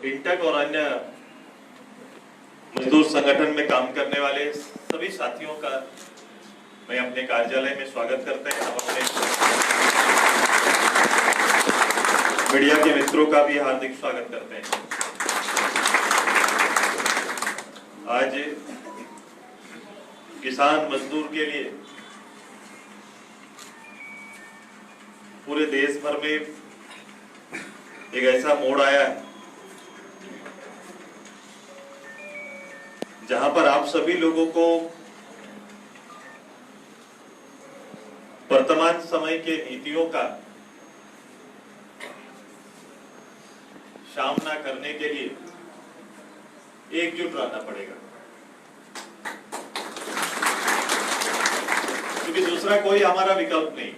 इंटक और अन्य मजदूर संगठन में काम करने वाले सभी साथियों का मैं अपने कार्यालय में स्वागत करते हैं। हम अपने मीडिया के मित्रों का भी हार्दिक स्वागत करते हैं। आज किसान मजदूर के लिए पूरे देश भर में एक ऐसा मोड़ आया है जहां पर आप सभी लोगों को वर्तमान समय के नीतियों का सामना करने के लिए एकजुट रहना पड़ेगा, क्योंकि दूसरा कोई हमारा विकल्प नहीं,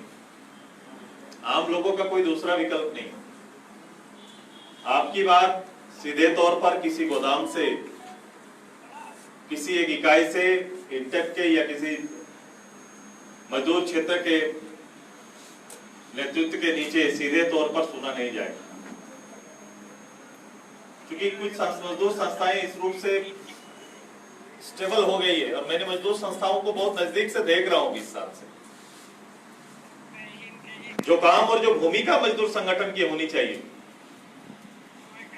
आम लोगों का कोई दूसरा विकल्प नहीं। आपकी बात सीधे तौर पर किसी गोदाम से, किसी एक इकाई से, इंटक के या किसी मजदूर क्षेत्र के नेतृत्व के नीचे सीधे तौर पर सुना नहीं जाएगा, क्योंकि कुछ मजदूर संस्थाएं इस रूप से स्टेबल हो गई है और मैंने मजदूर संस्थाओं को बहुत नजदीक से देख रहा हूं 20 साल से। जो काम और जो भूमिका मजदूर संगठन की होनी चाहिए,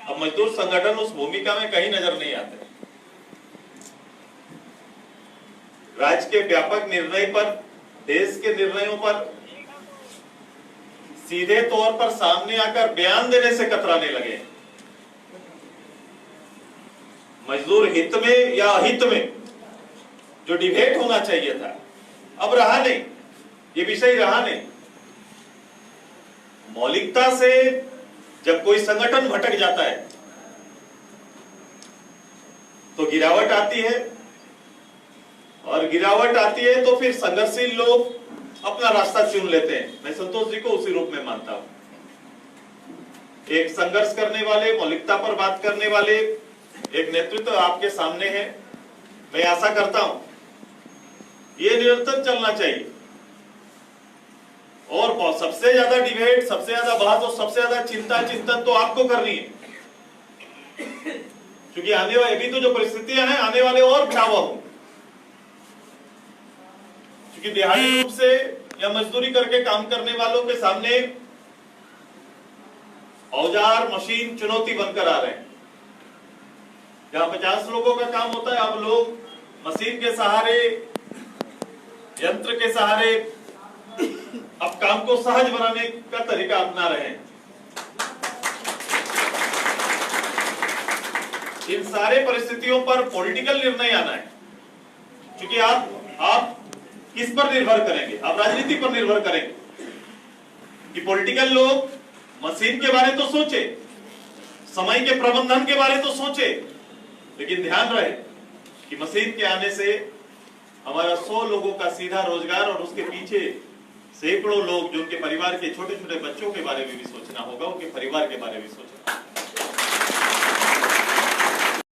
अब मजदूर संगठन उस भूमिका में कहीं नजर नहीं आते। राज्य के व्यापक निर्णय पर, देश के निर्णयों पर सीधे तौर पर सामने आकर बयान देने से कतराने लगे। मजदूर हित में या अहित में जो डिबेट होना चाहिए था, अब रहा नहीं, ये विषय रहा नहीं। मौलिकता से जब कोई संगठन भटक जाता है तो गिरावट आती है, और गिरावट आती है तो फिर संघर्षशील लोग अपना रास्ता चुन लेते हैं। मैं संतोष जी को उसी रूप में मानता हूं, एक संघर्ष करने वाले, मौलिकता पर बात करने वाले एक नेतृत्व आपके सामने है। मैं आशा करता हूं ये निरंतर चलना चाहिए, और सबसे ज्यादा डिबेट, सबसे ज्यादा बात और सबसे ज्यादा चिंतन तो आपको करनी है, क्योंकि आने वाले अभी तो जो परिस्थितियां हैं, आने वाले और भयावह होंगे, क्योंकि दिहाड़ी रूप से या मजदूरी करके काम करने वालों के सामने औजार, मशीन चुनौती बनकर आ रहे हैं। जहां 50 लोगों का काम होता है, अब लोग मशीन के सहारे, यंत्र के सहारे अब काम को सहज बनाने का तरीका अपना रहे हैं। इन सारे परिस्थितियों पर पॉलिटिकल निर्णय आना है, क्योंकि आप किस पर निर्भर करेंगे? आप राजनीति पर निर्भर करेंगे कि पॉलिटिकल लोग मशीन के बारे तो सोचे, समय के प्रबंधन के बारे तो सोचे, लेकिन ध्यान रहे कि मशीन के आने से हमारा 100 लोगों का सीधा रोजगार और उसके पीछे सैकड़ों लोग जो उनके परिवार के छोटे छोटे बच्चों के बारे में भी सोचना होगा, उनके परिवार के बारे में सोचना।